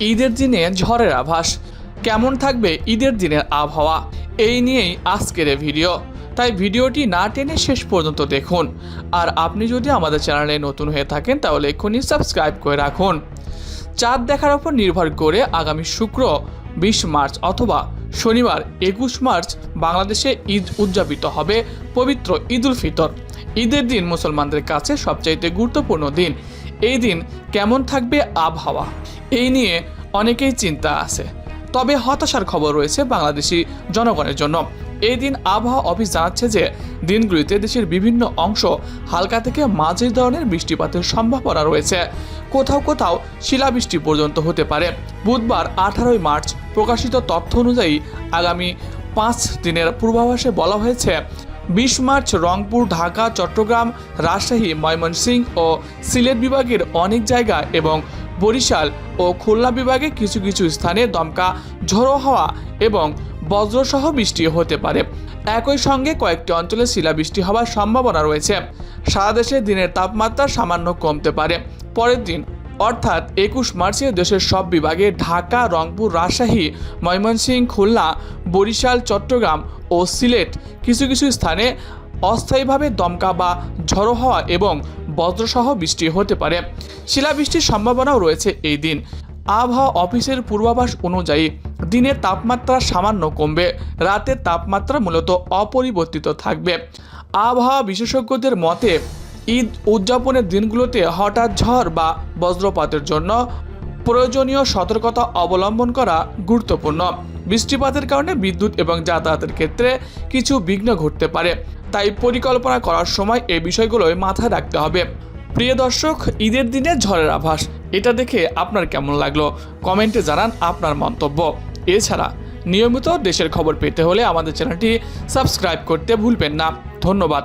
ঈদের দিনে ঝড়ের আভাস। কেমন থাকবে ঈদের দিনের আবহাওয়া, এই নিয়েই আজকের এই ভিডিও। তাই ভিডিওটি না টেনে শেষ পর্যন্ত দেখুন। আর আপনি যদি আমাদের চ্যানেলে নতুন হয়ে থাকেন তাহলে এক্ষুনি সাবস্ক্রাইব করে রাখুন। চাঁদ দেখার উপর নির্ভর করে আগামী শুক্র 20 মার্চ অথবা শনিবার 21 মার্চ বাংলাদেশে ঈদ উদযাপিত হবে পবিত্র ঈদ উল ফিতর। ঈদের দিন মুসলমানদের কাছে সবচাইতে গুরুত্বপূর্ণ দিন। এই দিন কেমন থাকবে আবহাওয়া, এই নিয়ে অনেকেই চিন্তা আছে। তবে হতাশার খবর রয়েছে বাংলাদেশি জনগণের জন্য। এই দিন আবহাওয়া অফিস জানাচ্ছে যে দিনগুলিতে দেশের বিভিন্ন অংশ হালকা থেকে মাঝারি ধরনের বৃষ্টিপাতের সম্ভাবনা রয়েছে। কোথাও কোথাও শিলাবৃষ্টি পর্যন্ত হতে পারে। বুধবার 18 মার্চ প্রকাশিত তথ্য অনুযায়ী আগামী 5 দিনের পূর্বাভাসে বলা হয়েছে 20 মার্চ রংপুর, ঢাকা, চট্টগ্রাম, রাজশাহী, ময়মনসিংহ ও সিলেট বিভাগের অনেক জায়গা এবং বরিশাল ও খুলনা বিভাগে কিছু কিছু স্থানে দমকা ঝোড়ো হাওয়া এবং বজ্রসহ বৃষ্টি হতে পারে। একই সঙ্গে কয়েকটি অঞ্চলে শিলাবৃষ্টি হওয়ার সম্ভাবনা রয়েছে। সারা দেশে দিনের তাপমাত্রা সামান্য কমতে পারে। পরের দিন অর্থাৎ 21 মার্চে দেশের সব বিভাগে ঢাকা, রংপুর, রাজশাহী, ময়মনসিংহ, খুলনা, বরিশাল, চট্টগ্রাম ও সিলেট কিছু কিছু স্থানে অস্থায়ীভাবে দমকা বা ঝড়ো হাওয়া এবং বজ্রসহ বৃষ্টি হতে পারে। শিলাবৃষ্টির সম্ভাবনাও রয়েছে এই দিন। আবহাওয়া অফিসের পূর্বাভাস অনুযায়ী দিনের তাপমাত্রা সামান্য কমবে, রাতের তাপমাত্রা মূলত অপরিবর্তিত থাকবে। আবহাওয়া বিশেষজ্ঞদের মতে ঈদ উদযাপনের দিনগুলোতে হঠাৎ ঝড় বা বজ্রপাতের জন্য প্রয়োজনীয় সতর্কতা অবলম্বন করা গুরুত্বপূর্ণ। বৃষ্টিপাতের কারণে বিদ্যুৎ এবং যাতায়াতের ক্ষেত্রে কিছু বিঘ্ন ঘটতে পারে, তাই পরিকল্পনা করার সময় এই বিষয়গুলোই মাথায় রাখতে হবে। প্রিয় দর্শক, ঈদের দিনে ঝড়ের আভাস, এটা দেখে আপনার কেমন লাগলো কমেন্টে জানান আপনার মন্তব্য। এছাড়া নিয়মিত দেশের খবর পেতে হলে আমাদের চ্যানেলটি সাবস্ক্রাইব করতে ভুলবেন না। ধন্যবাদ।